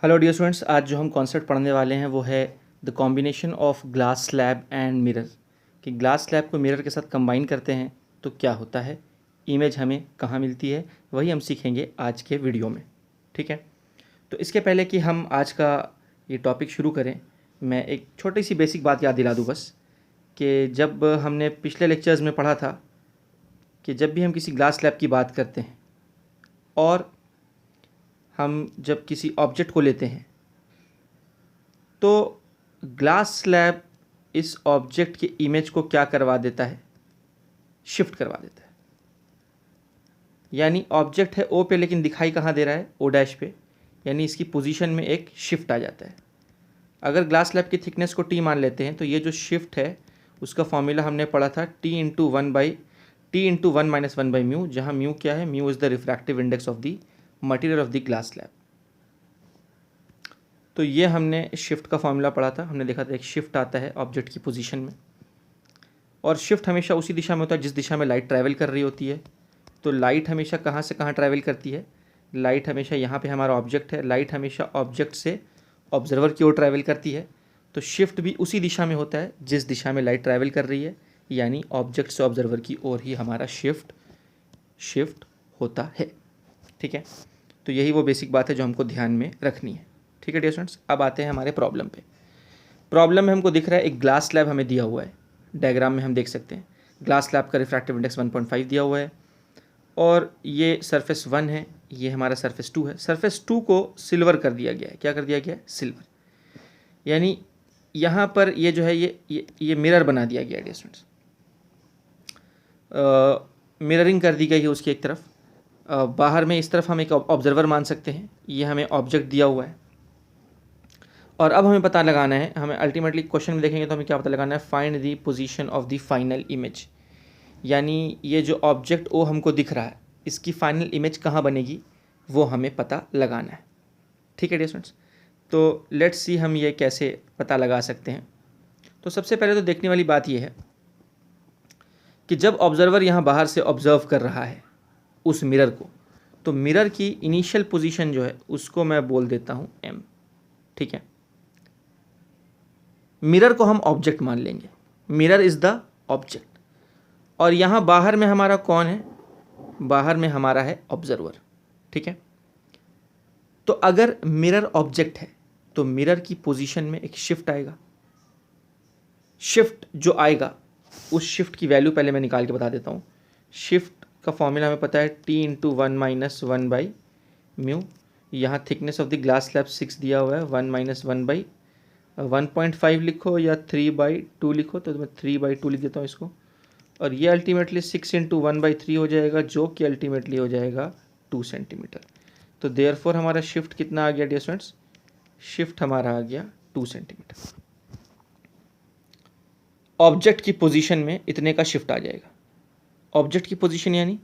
Hello dear students, आज जो हम कॉन्सेप्ट पढ़ने वाले हैं वो है the combination of glass slab and mirror. कि ग्लास स्लैब को मिरर के साथ कंबाइन करते हैं तो क्या होता है, इमेज हमें कहाँ मिलती है, वही हम सीखेंगे आज के वीडियो में। ठीक है, तो इसके पहले कि हम आज का ये टॉपिक शुरू करें, मैं एक छोटी सी बेसिक बात याद दिला दूँ बस, कि जब हमने पिछले लेक्चर्स में पढ़ा था कि जब भी हम किसी ग्लास स्लैब की बात करते हैं और हम जब किसी ऑब्जेक्ट को लेते हैं तो ग्लास स्लैब इस ऑब्जेक्ट के इमेज को क्या करवा देता है, शिफ्ट करवा देता है। यानी ऑब्जेक्ट है ओ पे लेकिन दिखाई कहाँ दे रहा है, ओ डैश पे, यानी इसकी पोजीशन में एक शिफ्ट आ जाता है। अगर ग्लास स्लैब की थिकनेस को टी मान लेते हैं तो ये जो शिफ्ट है उसका फॉर्मूला हमने पढ़ा था T/1/(1 - 1/μ), जहाँ म्यू क्या है, mu is the refractive index of the material of the glass slab. तो ये हमने शिफ्ट का फॉर्मूला पढ़ा था, हमने देखा था एक शिफ्ट आता है ऑब्जेक्ट की पोजीशन में, और शिफ्ट हमेशा उसी दिशा में होता है जिस दिशा में लाइट ट्रैवल कर रही होती है। तो लाइट हमेशा कहाँ से कहाँ ट्रैवल करती है, लाइट हमेशा यहाँ पे हमारा ऑब्जेक्ट है, लाइट हमेशा ऑब्जेक्ट से ऑब्जर्वर की ओर ट्रैवल करती है। तो शिफ्ट भी उसी दिशा में होता है जिस दिशा में लाइट ट्रैवल कर रही है, यानी ऑब्जेक्ट से ऑब्जर्वर की ओर ही हमारा शिफ्ट होता है। ठीक है, तो यही वो बेसिक बात है जो हमको ध्यान में रखनी है। ठीक है डियर स्टूडेंट्स, अब आते हैं हमारे प्रॉब्लम पे। प्रॉब्लम में हमको दिख रहा है एक ग्लास स्लैब हमें दिया हुआ है, डायग्राम में हम देख सकते हैं ग्लास स्लैब का रिफ्रैक्टिव इंडेक्स 1.5 दिया हुआ है, और ये सरफेस 1 है, ये हमारा सरफेस 2 है। सरफेस 2 को सिल्वर कर दिया गया है, क्या कर दिया गया है, सिल्वर। यानी यहाँ पर ये जो है ये मिरर बना दिया गया है डियर स्टूडेंट्स, मिररिंग कर दी गई है उसकी एक तरफ। बाहर में इस तरफ हम एक ऑब्जर्वर मान सकते हैं, ये हमें ऑब्जेक्ट दिया हुआ है। और अब हमें पता लगाना है, हमें अल्टीमेटली क्वेश्चन में देखेंगे तो हमें क्या पता लगाना है, find the position of the final image. यानी ये जो ऑब्जेक्ट ओ हमको दिख रहा है इसकी फाइनल इमेज कहाँ बनेगी वो हमें पता लगाना है। ठीक है डियर स्टूडेंट्स, तो लेट्स सी हम ये कैसे पता लगा सकते हैं। तो सबसे पहले तो देखने वाली बात ये है कि जब ऑब्जर्वर यहाँ बाहर से ऑब्जर्व कर रहा है उस मिरर को, तो मिरर की इनिशियल पोजीशन जो है उसको मैं बोल देता हूँ एम। ठीक है, मिरर को हम ऑब्जेक्ट मान लेंगे, मिरर इज द ऑब्जेक्ट। और यहाँ बाहर में हमारा कौन है, बाहर में हमारा है ऑब्जर्वर। ठीक है, तो अगर मिरर ऑब्जेक्ट है तो मिरर की पोजीशन में एक शिफ्ट आएगा। शिफ्ट जो आएगा उस शिफ्ट की वैल्यू पहले मैं निकाल के बता देता हूँ। शिफ्ट का फॉर्मूला हमें पता है T/1 - 1/μ। यहाँ thickness of the glass slab 6 दिया हुआ है, 1 - 1/1.5 लिखो या 3/2 लिखो, तो मैं 3/2 लिख देता हूँ इसको। और ये अल्टीमेटली 6 × 1/3 हो जाएगा, जो कि अल्टीमेटली हो जाएगा 2 सेंटीमीटर। तो देयरफॉर हमारा शिफ्ट कितना आ गया डियर स्टूडेंट्स, शिफ्ट हमारा आ गया 2 सेंटीमीटर। ऑब्जेक्ट की पोजीशन में इतने का शिफ्ट आ जाएगा। ऑब्जेक्ट की पोजीशन यानी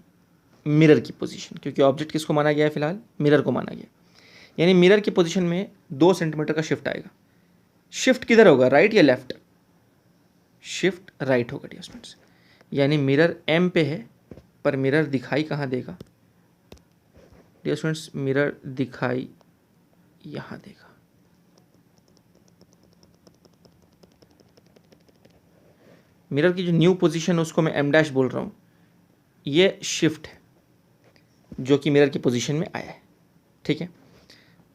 मिरर की पोजीशन, क्योंकि ऑब्जेक्ट किसको माना गया है, फिलहाल मिरर को माना गया, यानी मिरर की पोजीशन में 2 सेंटीमीटर का शिफ्ट आएगा। शिफ्ट किधर होगा, राइट या लेफ्ट, शिफ्ट राइट होगा डियर स्टूडेंट्स। यानी मिरर एम पे है पर मिरर दिखाई कहाँ देगा डियर स्टूडेंट्स, मिरर दिखाई यहाँ देगा। मिरर की जो न्यू पोजीशन है उसको मैं एम डैश बोल रहा हूँ, ये शिफ्ट है जो कि मिरर की पोजीशन में आया है। ठीक है,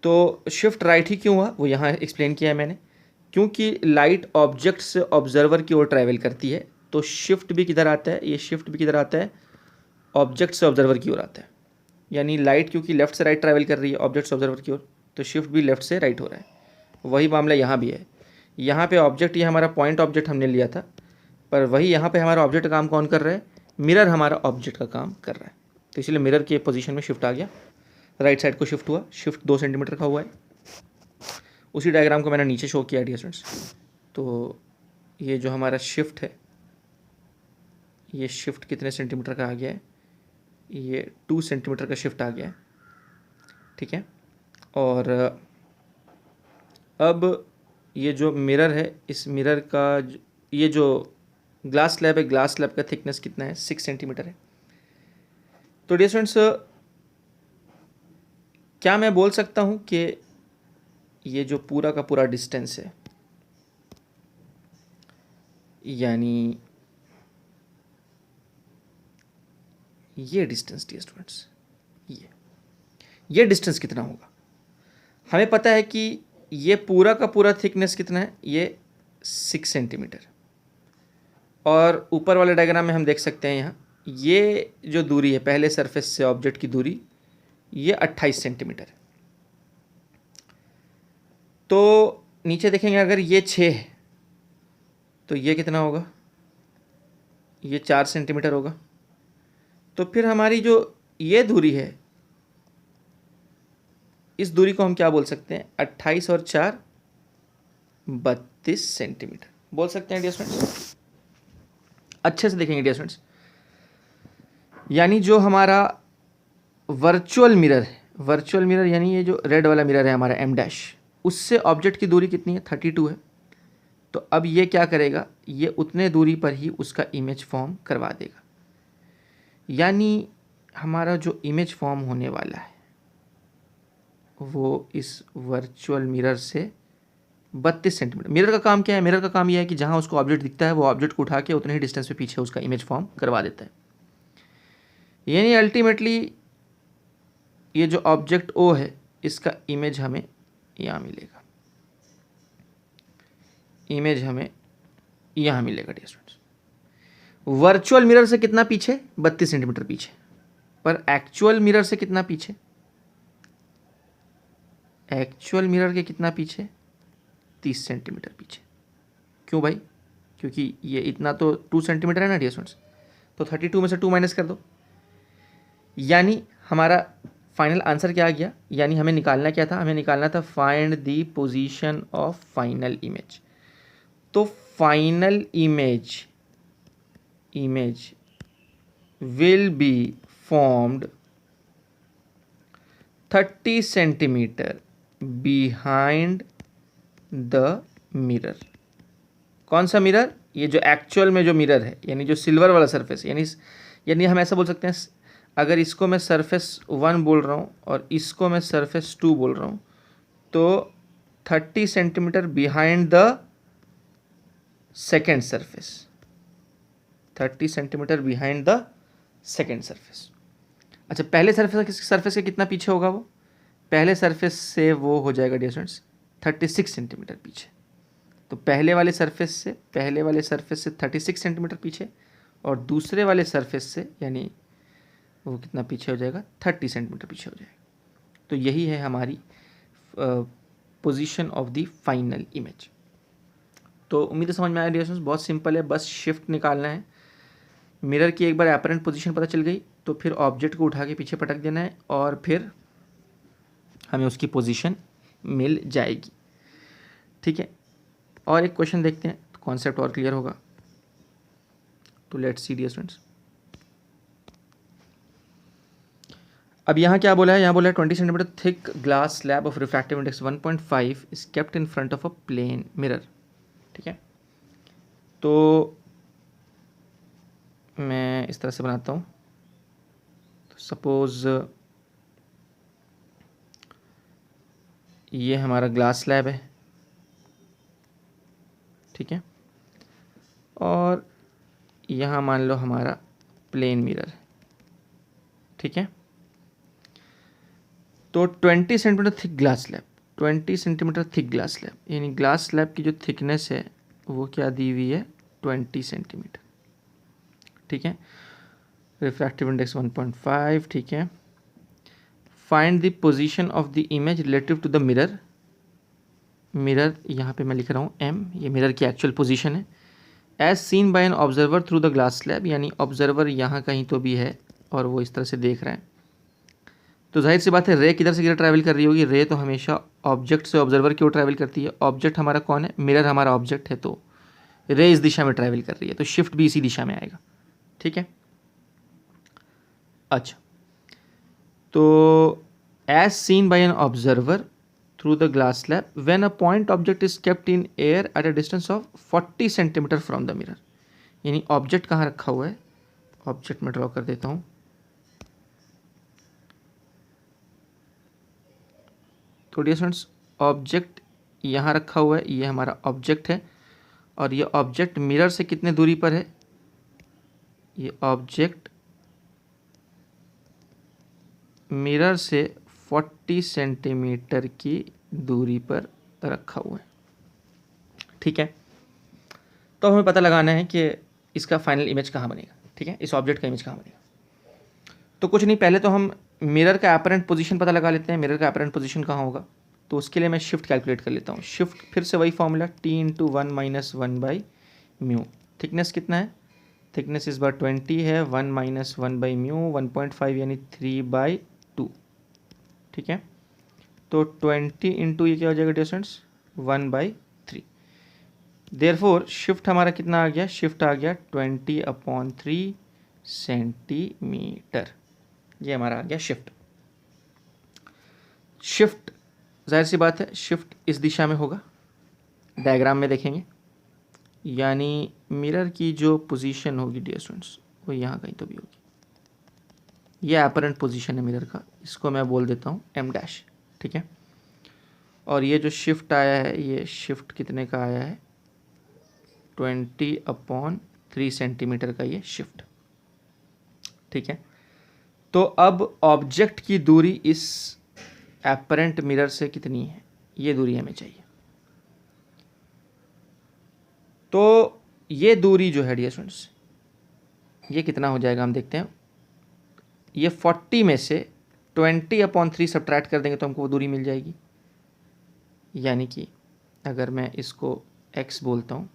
तो शिफ्ट राइट ही क्यों हुआ वो यहाँ एक्सप्लेन किया है मैंने, क्योंकि लाइट ऑब्जेक्ट से ऑब्जर्वर की ओर ट्रैवल करती है, तो शिफ्ट भी किधर आता है, ये शिफ्ट भी किधर आता है, ऑब्जेक्ट से ऑब्जर्वर की ओर आता है। यानी लाइट क्योंकि लेफ्ट से राइट ट्रैवल कर रही है ऑब्जेक्ट से ऑब्जर्वर की ओर, तो शिफ्ट भी लेफ्ट से राइट हो रहा है। वही मामला यहाँ भी है, यहाँ पे ऑब्जेक्ट, ये हमारा पॉइंट ऑब्जेक्ट हमने लिया था, पर वही यहाँ पे हमारा ऑब्जेक्ट का काम कौन कर रहा है, मिरर हमारा ऑब्जेक्ट का काम कर रहा है। तो इसलिए मिरर के पोजीशन में शिफ्ट आ गया, राइट साइड को शिफ्ट हुआ, शिफ्ट 2 सेंटीमीटर का हुआ है। उसी डायग्राम को मैंने नीचे शो किया डियर स्टूडेंट्स। तो ये जो हमारा शिफ्ट है, ये शिफ्ट कितने सेंटीमीटर का आ गया है, ये 2 सेंटीमीटर का शिफ्ट आ गया है। ठीक है, और अब ये जो मिरर है, इस मिरर का ये जो ग्लास स्लैब है, ग्लास स्लैब का थिकनेस कितना है, 6 सेंटीमीटर है। तो डियर स्टूडेंट्स, क्या मैं बोल सकता हूँ कि ये जो पूरा का पूरा डिस्टेंस है, यानी ये डिस्टेंस डियर स्टूडेंट्स, ये डिस्टेंस कितना होगा? हमें पता है कि ये पूरा का पूरा थिकनेस कितना है, ये 6 सेंटीमीटर। और ऊपर वाले डायग्राम में हम देख सकते हैं यहाँ ये जो दूरी है पहले सरफेस से ऑब्जेक्ट की दूरी, ये 28 सेंटीमीटर है। तो नीचे देखेंगे अगर ये 6 है तो ये कितना होगा, ये 4 सेंटीमीटर होगा। तो फिर हमारी जो ये दूरी है, इस दूरी को हम क्या बोल सकते हैं, 28 और 4 32 सेंटीमीटर बोल सकते हैं डियर स्टूडेंट्स। अच्छे से देखेंगे डियर स्टूडेंट्स, यानी जो हमारा वर्चुअल मिरर है, वर्चुअल मिरर यानी ये जो रेड वाला मिरर है हमारा एम डैश, उससे ऑब्जेक्ट की दूरी कितनी है, 32 है। तो अब ये क्या करेगा, ये उतने दूरी पर ही उसका इमेज फॉर्म करवा देगा। यानी हमारा जो इमेज फॉर्म होने वाला है वो इस वर्चुअल मिरर से 32 सेंटीमीटर। मिरर का काम क्या है, मिरर का काम यह है कि जहाँ उसको ऑब्जेक्ट दिखता है वो ऑब्जेक्ट को उठा के उतने ही डिस्टेंस पे पीछे उसका इमेज फॉर्म करवा देता है। यानी अल्टीमेटली ये जो ऑब्जेक्ट ओ है इसका इमेज हमें यहाँ मिलेगा, इमेज हमें यहाँ मिलेगा डियर स्टूडेंट्स। वर्चुअल मिरर से कितना पीछे, 32 सेंटीमीटर पीछे, पर एक्चुअल मिरर से कितना पीछे, एक्चुअल मिरर के कितना पीछे, 30 सेंटीमीटर पीछे। क्यों भाई, क्योंकि ये इतना तो 2 सेंटीमीटर है ना डियर स्टूडेंट्स, तो 32 में से 2 माइनस कर दो। यानी हमारा फाइनल आंसर क्या आ गया, यानी हमें निकालना क्या था, हमें निकालना था find the position of final image. तो final image will be formed 30 centimetre behind the mirror. कौन सा मिरर, ये जो एक्चुअल में जो मिरर है, यानी जो सिल्वर वाला सरफेस, यानी हम ऐसा बोल सकते हैं, अगर इसको मैं सरफेस 1 बोल रहा हूँ और इसको मैं सरफेस 2 बोल रहा हूँ, तो 30 centimetre behind the second surface, 30 centimetre behind the second surface. अच्छा, पहले सरफेस के कितना पीछे होगा, वो पहले सरफेस से वो हो जाएगा डियर स्टूडेंट्स 36 सेंटीमीटर पीछे। तो पहले वाले सरफेस से 36 सेंटीमीटर पीछे, और दूसरे वाले सरफेस से यानी वो कितना पीछे हो जाएगा, 30 सेंटीमीटर पीछे हो जाएगा। तो यही है हमारी position of the final image. तो उम्मीद है समझ में आया डियर स्टूडेंट्स, बहुत सिंपल है, बस शिफ्ट निकालना है। मिरर की एक बार एपरेंट पोजीशन पता चल गई तो फिर ऑब्जेक्ट को उठा के पीछे पटक देना है और फिर हमें उसकी पोजीशन मिल जाएगी। ठीक है, और एक क्वेश्चन देखते हैं, तो कॉन्सेप्ट और क्लियर होगा। तो लेट्स सी डियर स्टूडेंट्स, अब यहाँ क्या बोला है, यहाँ बोला है 20 centimetre thick glass slab of refractive index 1.5 is kept in front of a plane mirror. ठीक है, तो मैं इस तरह से बनाता हूँ। तो सपोज ये हमारा ग्लास स्लैब है, ठीक है, और यहाँ मान लो हमारा प्लेन मिरर है। ठीक है, तो 20 centimetre thick glass slab, 20 centimetre thick glass slab, यानी ग्लास स्लैब की जो थिकनेस है वो क्या दी हुई है, 20 सेंटीमीटर। ठीक है, रिफ्रैक्टिव इंडेक्स 1.5। ठीक है, find the position of the image relative to the mirror. Mirror यहाँ पे मैं लिख रहा हूँ m, ये मिरर की एक्चुअल पोजीशन है, as seen by an observer through the glass slab, यानी ऑब्जर्वर यहाँ कहीं तो भी है और वो इस तरह से देख रहा है। तो जाहिर सी बात है रे किधर से किधर ट्रैवल कर रही होगी, रे तो हमेशा ऑब्जेक्ट से ऑब्जर्वर की ओर ट्रैवल करती है। ऑब्जेक्ट हमारा कौन है, मिरर हमारा ऑब्जेक्ट है, तो रे इस दिशा में ट्रैवल कर रही है, तो शिफ्ट भी इसी दिशा में आएगा। ठीक है, अच्छा, तो as seen by an observer through the glass slab when a point object is kept in air at a distance of 40 centimetre from the mirror, यानी ऑब्जेक्ट कहाँ रखा हुआ है, ऑब्जेक्ट में ड्रॉ कर देता हूँ। तो डियर स्टूडेंट्स, ऑब्जेक्ट यहाँ रखा हुआ है, ये हमारा ऑब्जेक्ट है और ये ऑब्जेक्ट मिरर से कितने दूरी पर है, ये ऑब्जेक्ट मिरर से 40 सेंटीमीटर की दूरी पर रखा हुआ है। ठीक है, तो हमें पता लगाना है कि इसका फाइनल इमेज कहाँ बनेगा। ठीक है, इस ऑब्जेक्ट का इमेज कहाँ बनेगा। तो कुछ नहीं, पहले तो हम मिरर का अपरेंट पोजीशन पता लगा लेते हैं। मिरर का अपरेंट पोजीशन कहाँ होगा, तो उसके लिए मैं शिफ्ट कैलकुलेट कर लेता हूँ। शिफ्ट फिर से वही फॉर्मूला T/1 - 1/μ। थिकनेस कितना है, थिकनेस इस बार 20 है, 1 - 1/μ 1.5 यानी 3/2। ठीक है, तो 20 इंटू ये क्या हो जाएगा डिस्टेंस 1/3। देयरफॉर शिफ्ट हमारा कितना आ गया, शिफ्ट आ गया 20/3 सेंटीमीटर। ये हमारा आ गया शिफ्ट। शिफ्ट जाहिर सी बात है शिफ्ट इस दिशा में होगा, डायग्राम में देखेंगे, यानी मिरर की जो पोजीशन होगी डियर स्टूडेंट्स वो यहाँ कहीं तो भी होगी। ये अपरेंट पोजीशन है मिरर का, इसको मैं बोल देता हूँ M'। ठीक है, और ये जो शिफ्ट आया है, ये शिफ्ट कितने का आया है 20/3 सेंटीमीटर का ये शिफ्ट। ठीक है, तो अब ऑब्जेक्ट की दूरी इस अपरेंट मिरर से कितनी है, ये दूरी हमें चाहिए। तो ये दूरी जो है डियर स्टूडेंट्स ये कितना हो जाएगा हम देखते हैं। ये 40 में से 20/3 सब्ट्रैक्ट कर देंगे तो हमको वो दूरी मिल जाएगी। यानी कि अगर मैं इसको x बोलता हूँ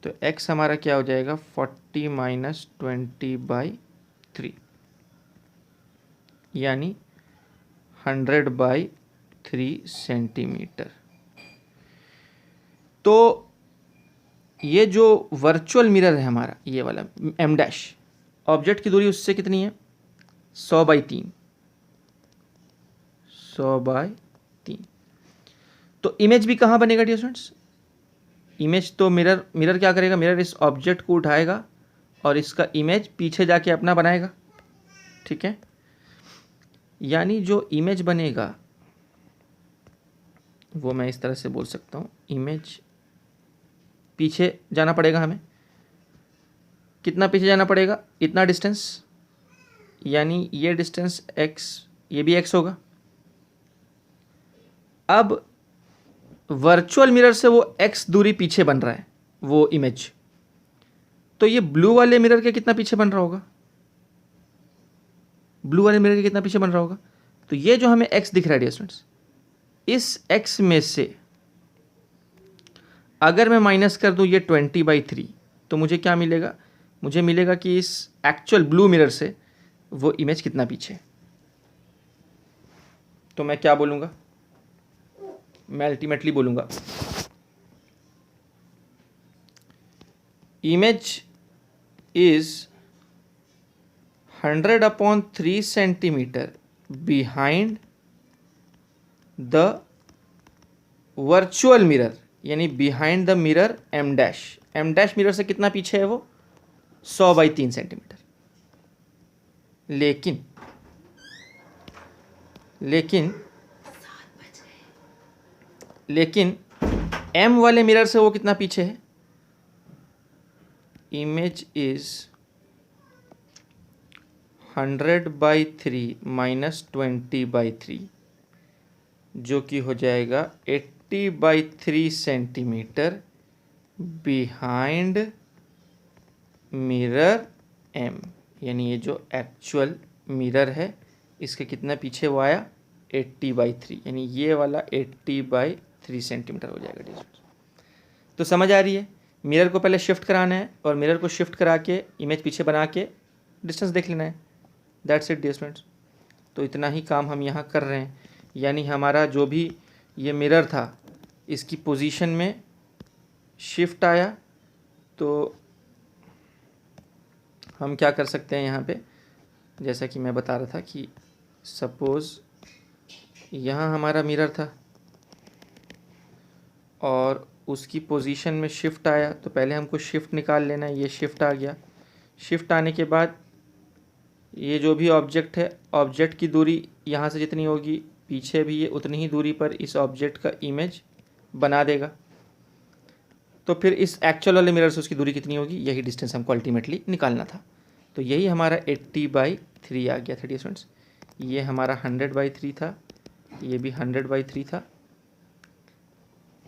तो x हमारा क्या हो जाएगा 40 - 20/3 यानी 100/3 सेंटीमीटर। तो ये जो वर्चुअल मिरर है हमारा ये वाला M', ऑब्जेक्ट की दूरी उससे कितनी है 100/3। 100/3। तो इमेज भी कहाँ बनेगा डियर स्टूडेंट्स, इमेज तो मिरर क्या करेगा, मिरर इस ऑब्जेक्ट को उठाएगा और इसका इमेज पीछे जाके अपना बनाएगा। ठीक है, यानी जो इमेज बनेगा वो मैं इस तरह से बोल सकता हूँ, इमेज पीछे जाना पड़ेगा हमें। कितना पीछे जाना पड़ेगा, इतना डिस्टेंस, यानी ये डिस्टेंस x, ये भी x होगा। अब वर्चुअल मिरर से वो x दूरी पीछे बन रहा है वो इमेज, तो ये ब्लू वाले मिरर के कितना पीछे बन रहा होगा, ब्लू वाले मिरर के कितना पीछे बन रहा होगा। तो ये जो हमें x दिख रहा है डियर स्टूडेंट्स, इस x में से अगर मैं माइनस कर दूं ये 20/3 तो मुझे क्या मिलेगा, मुझे मिलेगा कि इस एक्चुअल ब्लू मिरर से वो इमेज कितना पीछे है। तो मैं क्या बोलूँगा, मैं अल्टीमेटली बोलूँगा image is 100/3 centimetre behind the virtual mirror, यानी behind the mirror M'। Mirror से कितना पीछे है वो 100/3 सेंटीमीटर। लेकिन M वाले मिरर से वो कितना पीछे है, इमेज इज 100/3 - 20/3 जो कि हो जाएगा 80/3 सेंटीमीटर बिहाइंड मिरर M। यानी ये जो एक्चुअल मिरर है इसके कितना पीछे वो आया 80/3, यानी ये वाला 80/3 सेंटीमीटर हो जाएगा डियर। तो समझ आ रही है, मिरर को पहले शिफ्ट कराना है और मिरर को शिफ्ट करा के इमेज पीछे बना के डिस्टेंस देख लेना है। That's it dear students. तो इतना ही काम हम यहाँ कर रहे हैं, यानी हमारा जो भी ये मिरर था इसकी पोजीशन में शिफ्ट आया तो हम क्या कर सकते हैं यहाँ पे, जैसा कि मैं बता रहा था कि सपोज़ यहाँ हमारा मिरर था और उसकी पोजीशन में शिफ्ट आया तो पहले हमको शिफ्ट निकाल लेना है। ये शिफ्ट आ गया, शिफ्ट आने के बाद ये जो भी ऑब्जेक्ट है, ऑब्जेक्ट की दूरी यहाँ से जितनी होगी पीछे भी ये उतनी ही दूरी पर इस ऑब्जेक्ट का इमेज बना देगा। तो फिर इस एक्चुअल वाले मिरर से उसकी दूरी कितनी होगी, यही डिस्टेंस हमको अल्टीमेटली निकालना था। तो यही हमारा 80/3 आ गया था डियर स्टूडेंट्स। ये हमारा 100/3 था, ये भी 100/3 था,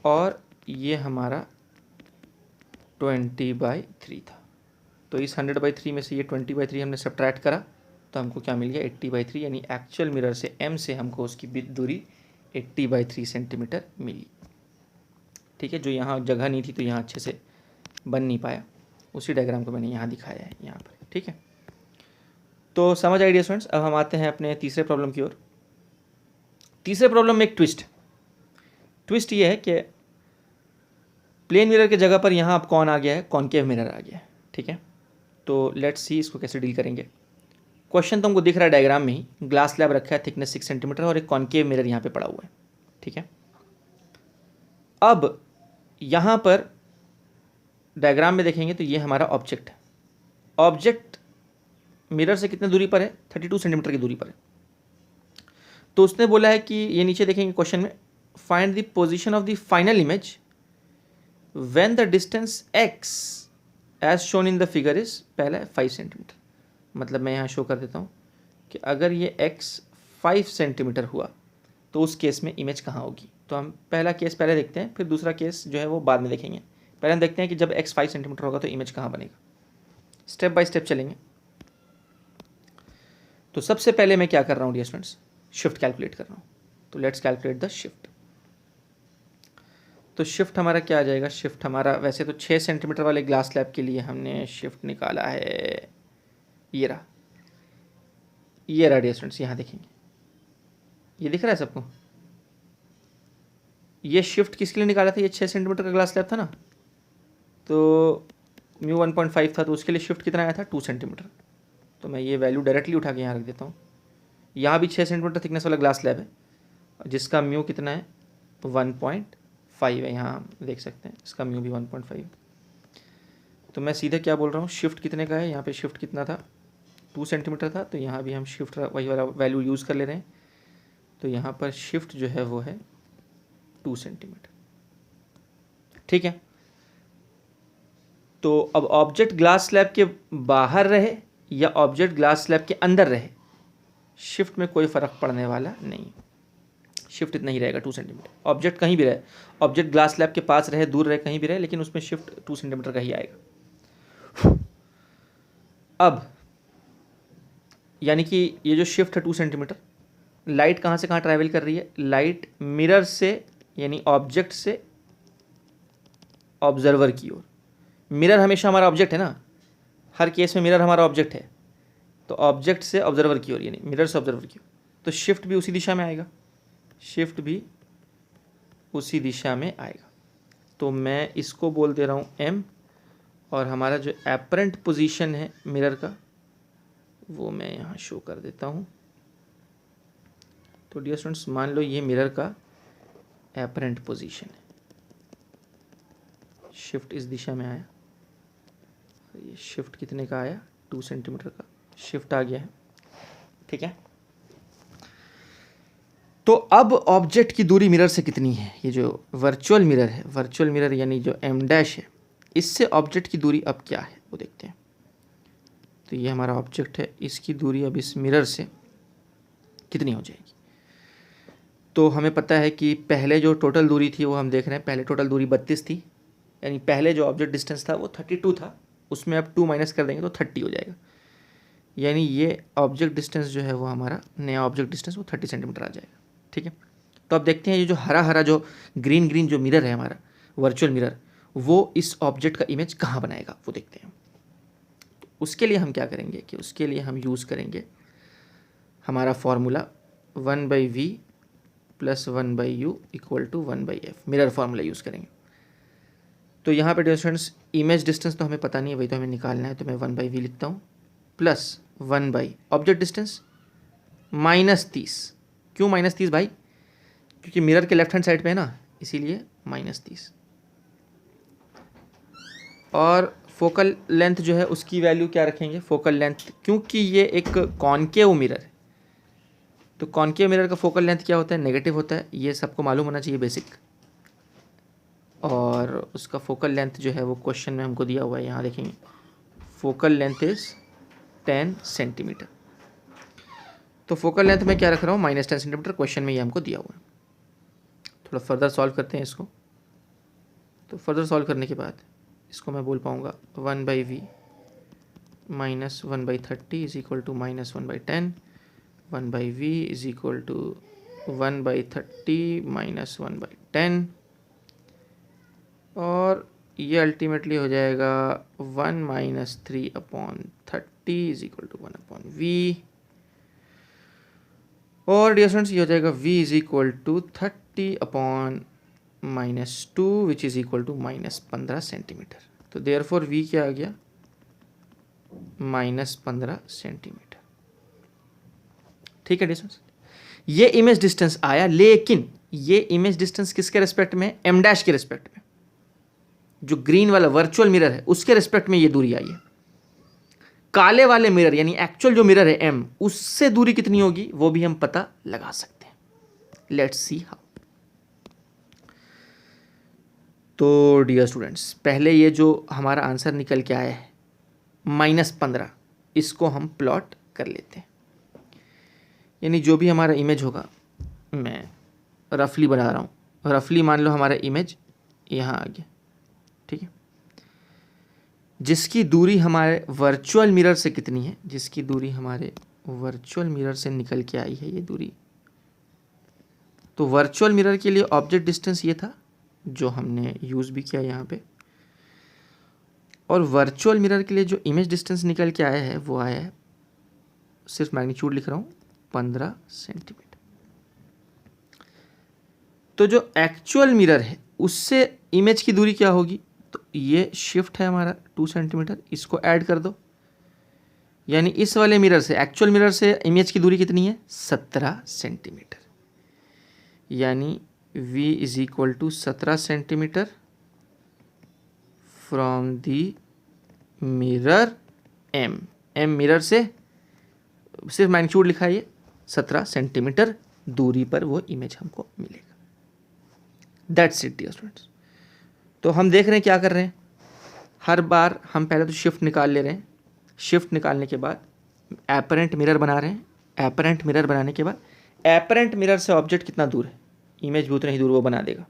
और ये हमारा 20/3 था। तो इस 100/3 में से ये 20/3 हमने सब्ट्रैक्ट करा तो हमको क्या मिल गया, 80/3, यानी एक्चुअल मिरर से M से हमको उसकी दूरी 80/3 सेंटीमीटर मिली। ठीक है, जो यहाँ जगह नहीं थी तो यहाँ अच्छे से बन नहीं पाया, उसी डायग्राम को मैंने यहाँ दिखाया है यहाँ पर। ठीक है, तो समझ आइए डियर स्टूडेंट्स। अब हम आते हैं अपने तीसरे प्रॉब्लम की ओर। तीसरे प्रॉब्लम में एक ट्विस्ट ये है कि प्लेन मिरर की जगह पर यहाँ अब कौन आ गया है, कॉनकेव मिरर आ गया है। ठीक है, तो लेट्स सी इसको कैसे डील करेंगे। क्वेश्चन तो हमको दिख रहा है डायग्राम में ही, ग्लास स्लैब रखा है, थिकनेस 6 सेंटीमीटर, और एक कॉनकेव मिरर यहाँ पे पड़ा हुआ है। ठीक है, अब यहाँ पर डायग्राम में देखेंगे तो ये हमारा ऑब्जेक्ट है। ऑब्जेक्ट मिरर से कितने दूरी पर है, 32 सेंटीमीटर की दूरी पर है। तो उसने बोला है कि ये नीचे देखेंगे क्वेश्चन में, find the position of the final image when the distance x as shown in the figure is, पहला है 5 सेंटीमीटर। मतलब मैं यहाँ शो कर देता हूँ कि अगर ये x 5 सेंटीमीटर हुआ तो उस केस में इमेज कहाँ होगी। तो हम पहला केस पहले देखते हैं, फिर दूसरा केस जो है वो बाद में देखेंगे। पहले हम देखते हैं कि जब x 5 सेंटीमीटर होगा तो इमेज कहाँ बनेगा। स्टेप बाय स्टेप चलेंगे। तो सबसे पहले मैं क्या कर रहा हूँ डियर स्टूडेंट्स, शिफ्ट कैलकुलेट कर रहा हूँ। तो लेट्स कैलकुलेट द शिफ्ट। तो शिफ्ट हमारा क्या आ जाएगा, शिफ्ट हमारा वैसे तो 6 सेंटीमीटर वाले ग्लास स्लैब के लिए हमने शिफ्ट निकाला है, ये रहा डियर स्टूडेंट्स, यहाँ देखेंगे, ये दिख रहा है सबको। ये शिफ्ट किसके लिए निकाला था, ये 6 सेंटीमीटर का ग्लास स्लैब था ना, तो म्यू 1.5 था, तो उसके लिए शिफ्ट कितना आया था, 2 सेंटीमीटर। तो मैं ये वैल्यू डायरेक्टली उठा के यहाँ रख देता हूँ। यहाँ भी 6 सेंटीमीटर थिकनेस वाला ग्लास स्लैब है, जिसका म्यू कितना है, 1.5 है। यहाँ हम देख सकते हैं इसका म्यू भी 1.5 है। तो मैं सीधे क्या बोल रहा हूँ, शिफ्ट कितने का है, यहाँ पे शिफ्ट कितना था, 2 सेंटीमीटर था, तो यहाँ भी हम शिफ्ट वही वाला वैल्यू यूज़ कर ले रहे हैं। तो यहाँ पर शिफ्ट जो है वो है 2 सेंटीमीटर। ठीक है, तो अब ऑब्जेक्ट ग्लास स्लैब के बाहर रहे या ऑब्जेक्ट ग्लास स्लैब के अंदर रहे, शिफ्ट में कोई फ़र्क पड़ने वाला नहीं, शिफ्ट इतना ही रहेगा 2 सेंटीमीटर। ऑब्जेक्ट कहीं भी रहे, ऑब्जेक्ट ग्लास स्लैब के पास रहे, दूर रहे, कहीं भी रहे, लेकिन उसमें शिफ्ट 2 सेंटीमीटर का ही आएगा। अब यानी कि ये जो शिफ्ट है 2 सेंटीमीटर, लाइट कहाँ से कहाँ ट्रैवल कर रही है, लाइट मिरर से यानी ऑब्जेक्ट से ऑब्जर्वर की ओर। मिरर हमेशा हमारा ऑब्जेक्ट है ना, हर केस में मिरर हमारा ऑब्जेक्ट है, तो ऑब्जेक्ट से ऑब्जर्वर की ओर यानी मिरर से ऑब्जर्वर की ओर, तो शिफ्ट भी उसी दिशा में आएगा, शिफ्ट भी उसी दिशा में आएगा। तो मैं इसको बोल दे रहा हूँ m, और हमारा जो एपरेंट पोजीशन है मिरर का वो मैं यहाँ शो कर देता हूँ। तो डियर स्टूडेंट्स मान लो ये मिरर का एपरेंट पोजीशन है, शिफ्ट इस दिशा में आया, ये शिफ्ट कितने का आया, 2 सेंटीमीटर का शिफ्ट आ गया है। ठीक है, तो अब ऑब्जेक्ट की दूरी मिरर से कितनी है, ये जो वर्चुअल मिरर है, वर्चुअल मिरर यानी जो m' है, इससे ऑब्जेक्ट की दूरी अब क्या है वो देखते हैं। तो ये हमारा ऑब्जेक्ट है, इसकी दूरी अब इस मिरर से कितनी हो जाएगी। तो हमें पता है कि पहले जो टोटल दूरी थी वो हम देख रहे हैं, पहले टोटल दूरी 32 थी, यानी पहले जो ऑब्जेक्ट डिस्टेंस था वो 32 था, उसमें अब 2 माइनस कर देंगे तो 30 हो जाएगा, यानी ये ऑब्जेक्ट डिस्टेंस जो है वो हमारा नया ऑब्जेक्ट डिस्टेंस वो 30 सेंटीमीटर आ जाएगा। ठीक है, तो अब देखते हैं ये जो हरा हरा जो ग्रीन जो मिरर है हमारा वर्चुअल मिरर, वो इस ऑब्जेक्ट का इमेज कहाँ बनाएगा वो देखते हैं। तो उसके लिए हम क्या करेंगे कि उसके लिए हम यूज़ करेंगे हमारा formula 1/v + 1/u = 1/f, mirror formula use करेंगे। तो यहाँ पे डियर स्टूडेंट्स इमेज डिस्टेंस तो हमें पता नहीं है, वही तो हमें निकालना है, तो मैं 1/v लिखता हूँ प्लस 1/ ऑब्जेक्ट डिस्टेंस -30। क्यों -30 भाई, क्योंकि मिरर के लेफ्ट हैंड साइड पे है ना, इसीलिए -30। और फोकल लेंथ जो है उसकी वैल्यू क्या रखेंगे, फोकल लेंथ, क्योंकि ये एक कॉनकेव मिरर है, तो कॉनकेव मिरर का फोकल लेंथ क्या होता है, नेगेटिव होता है, ये सबको मालूम होना चाहिए बेसिक। और उसका फोकल लेंथ जो है वो क्वेश्चन में हमको दिया हुआ है, यहाँ देखेंगे फोकल लेंथ इज 10 सेंटीमीटर। तो फोकल लेंथ में क्या रख रहा हूँ, -10 सेंटीमीटर, क्वेश्चन में ये हमको दिया हुआ है। थोड़ा फर्दर सॉल्व करते हैं इसको। तो फर्दर सॉल्व करने के बाद इसको मैं बोल पाऊँगा 1/v minus 1/30 is equal to -1/10, 1/v is equal to 1/30 minus 1/10, और ये अल्टीमेटली हो जाएगा 1 - 3/30 इज इक्वल टू 1/v। और डियर स्टूडेंट्स ये हो जाएगा v is equal to 30/-2 which is equal to -15 centimetre. तो देयरफॉर v क्या आ गया, -15 सेंटीमीटर। ठीक है डियर स्टूडेंट्स, ये इमेज डिस्टेंस आया, लेकिन ये इमेज डिस्टेंस किसके रेस्पेक्ट में, m डैश के रेस्पेक्ट में, जो ग्रीन वाला वर्चुअल मिरर है उसके रेस्पेक्ट में ये दूरी आई है। काले वाले मिरर यानी एक्चुअल जो मिरर है m, उससे दूरी कितनी होगी वो भी हम पता लगा सकते हैं। Let's see how. तो डियर स्टूडेंट्स, पहले ये जो हमारा आंसर निकल के आया है -15, इसको हम प्लॉट कर लेते हैं। यानी जो भी हमारा इमेज होगा, मैं रफली बना रहा हूँ, रफली मान लो हमारा इमेज यहाँ आ गया, ठीक है। जिसकी दूरी हमारे वर्चुअल मिरर से कितनी है, जिसकी दूरी हमारे वर्चुअल मिरर से निकल के आई है ये दूरी, तो वर्चुअल मिरर के लिए ऑब्जेक्ट डिस्टेंस ये था जो हमने यूज़ भी किया यहाँ पे, और वर्चुअल मिरर के लिए जो इमेज डिस्टेंस निकल के आया है वो आया है, सिर्फ मैग्नीट्यूड लिख रहा हूँ, 15 सेंटीमीटर। तो जो एक्चुअल मिरर है उससे इमेज की दूरी क्या होगी, तो ये शिफ्ट है हमारा 2 सेंटीमीटर, इसको ऐड कर दो, यानी इस वाले मिरर से, एक्चुअल मिरर से इमेज की दूरी कितनी है, 17 सेंटीमीटर। यानी v is equal to 17 centimetre from the mirror m। m mirror से सिर्फ मैग्नीट्यूड लिखा है, ये 17 सेंटीमीटर दूरी पर वो इमेज हमको मिलेगा। That's it dear students. तो हम देख रहे हैं क्या कर रहे हैं, हर बार हम पहले तो शिफ्ट निकाल ले रहे हैं, शिफ्ट निकालने के बाद एपरेंट मिरर बना रहे हैं, एपरेंट मिरर बनाने के बाद एपरेंट मिरर से ऑब्जेक्ट कितना दूर है, इमेज भी उतना ही दूर वो बना देगा।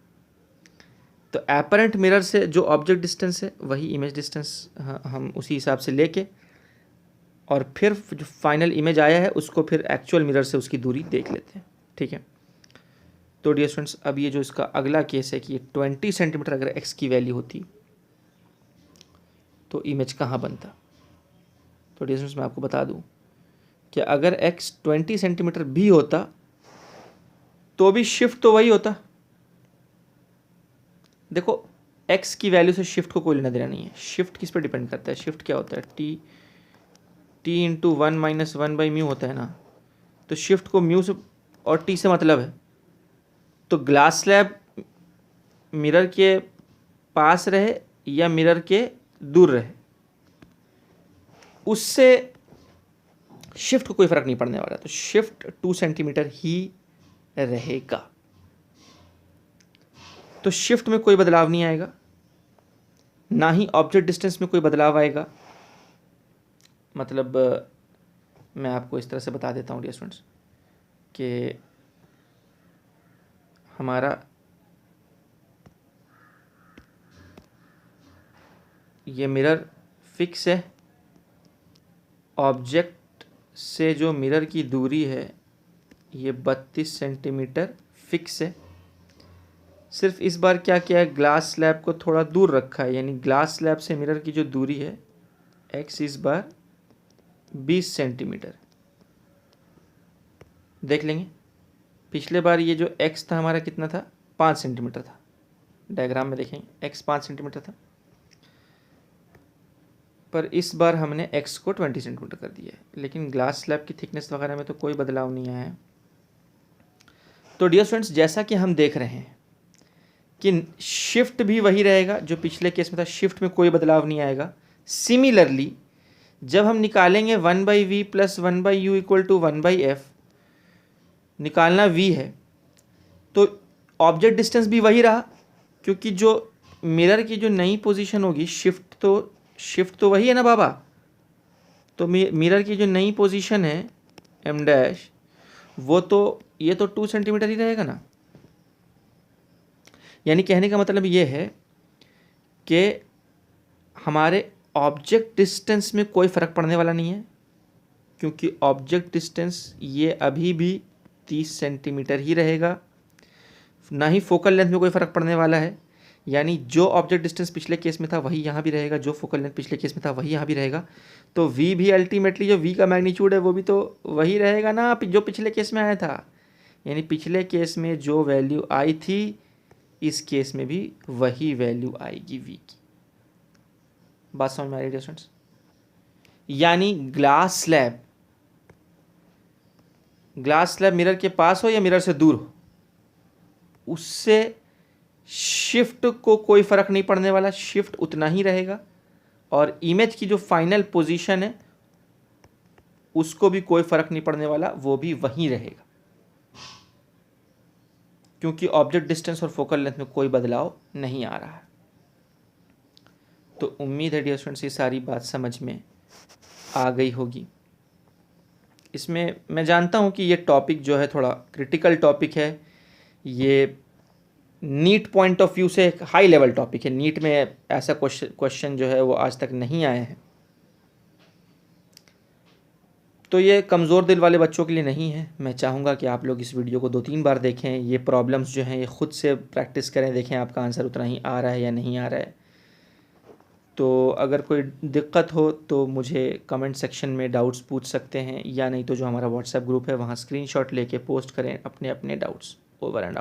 तो एपरेंट मिरर से जो ऑब्जेक्ट डिस्टेंस है वही इमेज डिस्टेंस हम उसी हिसाब से लेके, और फिर जो फाइनल इमेज आया है उसको फिर एक्चुअल मिरर से उसकी दूरी देख लेते हैं, ठीक है। तो डियर स्टूडेंट्स, अब ये जो इसका अगला केस है कि ये 20 सेंटीमीटर अगर x की वैल्यू होती तो इमेज कहाँ बनता। तो डियर स्टूडेंट्स, मैं आपको बता दूं कि अगर x 20 सेंटीमीटर भी होता तो भी शिफ्ट तो वही होता। देखो, x की वैल्यू से शिफ्ट को कोई लेना देना नहीं है। शिफ्ट किस पर डिपेंड करता है, शिफ्ट क्या होता है, t इंटू 1 - 1/μ होता है ना। तो शिफ्ट को म्यू से और t से मतलब है, तो ग्लास स्लैब मिरर के पास रहे या मिरर के दूर रहे, उससे शिफ्ट को कोई फर्क नहीं पड़ने वाला। तो शिफ्ट 2 सेंटीमीटर ही रहेगा। तो शिफ्ट में कोई बदलाव नहीं आएगा, ना ही ऑब्जेक्ट डिस्टेंस में कोई बदलाव आएगा। मतलब मैं आपको इस तरह से बता देता हूँ डियर स्टूडेंट्स कि हमारा ये मिरर फिक्स है, ऑब्जेक्ट से जो मिरर की दूरी है ये 32 सेंटीमीटर फिक्स है। सिर्फ इस बार क्या किया है, ग्लास स्लैब को थोड़ा दूर रखा है, यानी ग्लास स्लैब से मिरर की जो दूरी है x इस बार 20 सेंटीमीटर। देख लेंगे, पिछले बार ये जो x था हमारा कितना था, 5 सेंटीमीटर था। डायग्राम में देखेंगे x 5 सेंटीमीटर था, पर इस बार हमने x को 20 सेंटीमीटर कर दिया है, लेकिन ग्लास स्लैब की थिकनेस वगैरह में तो कोई बदलाव नहीं आया है। तो डियर स्टूडेंट्स, जैसा कि हम देख रहे हैं कि शिफ्ट भी वही रहेगा जो पिछले केस में था, शिफ्ट में कोई बदलाव नहीं आएगा। सिमिलरली जब हम निकालेंगे 1/v + 1/u = 1/f, निकालना v है, तो ऑब्जेक्ट डिस्टेंस भी वही रहा, क्योंकि जो मिरर की जो नई पोजीशन होगी, शिफ्ट तो वही है ना बाबा। तो मिरर की जो नई पोजीशन है m डैश, वो तो ये तो 2 सेंटीमीटर ही रहेगा ना। यानी कहने का मतलब ये है कि हमारे ऑब्जेक्ट डिस्टेंस में कोई फ़र्क पड़ने वाला नहीं है, क्योंकि ऑब्जेक्ट डिस्टेंस ये अभी भी 30 सेंटीमीटर ही रहेगा, ना ही फोकल लेंथ में कोई फ़र्क पड़ने वाला है। यानी जो ऑब्जेक्ट डिस्टेंस पिछले केस में था वही यहाँ भी रहेगा, जो फोकल लेंथ पिछले केस में था वही यहाँ भी रहेगा। तो v भी अल्टीमेटली जो v का मैग्नीट्यूड है वो भी तो वही रहेगा ना जो पिछले केस में आया था। यानी पिछले केस में जो वैल्यू आई थी, इस केस में भी वही वैल्यू आएगी v की। बात समझ में आ रही है स्टूडेंट्स? यानी ग्लास स्लैब मिरर के पास हो या मिरर से दूर हो, उससे शिफ्ट को कोई फ़र्क नहीं पड़ने वाला, शिफ्ट उतना ही रहेगा। और इमेज की जो फाइनल पोजीशन है उसको भी कोई फ़र्क नहीं पड़ने वाला, वो भी वहीं रहेगा, क्योंकि ऑब्जेक्ट डिस्टेंस और फोकल लेंथ में कोई बदलाव नहीं आ रहा है। तो उम्मीद है डियर स्टूडेंट्स ये सारी बात समझ में आ गई होगी। इसमें मैं जानता हूँ कि ये टॉपिक जो है थोड़ा क्रिटिकल टॉपिक है, ये नीट पॉइंट ऑफ व्यू से एक हाई लेवल टॉपिक है। नीट में ऐसा क्वेश्चन जो है वो आज तक नहीं आए हैं, तो ये कमज़ोर दिल वाले बच्चों के लिए नहीं है। मैं चाहूँगा कि आप लोग इस वीडियो को 2-3 बार देखें, ये प्रॉब्लम्स जो हैं ये ख़ुद से प्रैक्टिस करें, देखें आपका आंसर उतना ही आ रहा है या नहीं आ रहा है। तो अगर कोई दिक्कत हो तो मुझे कमेंट सेक्शन में डाउट्स पूछ सकते हैं, या नहीं तो जो हमारा व्हाट्सएप ग्रुप है वहाँ स्क्रीनशॉट लेके पोस्ट करें अपने अपने डाउट्स। Over and out.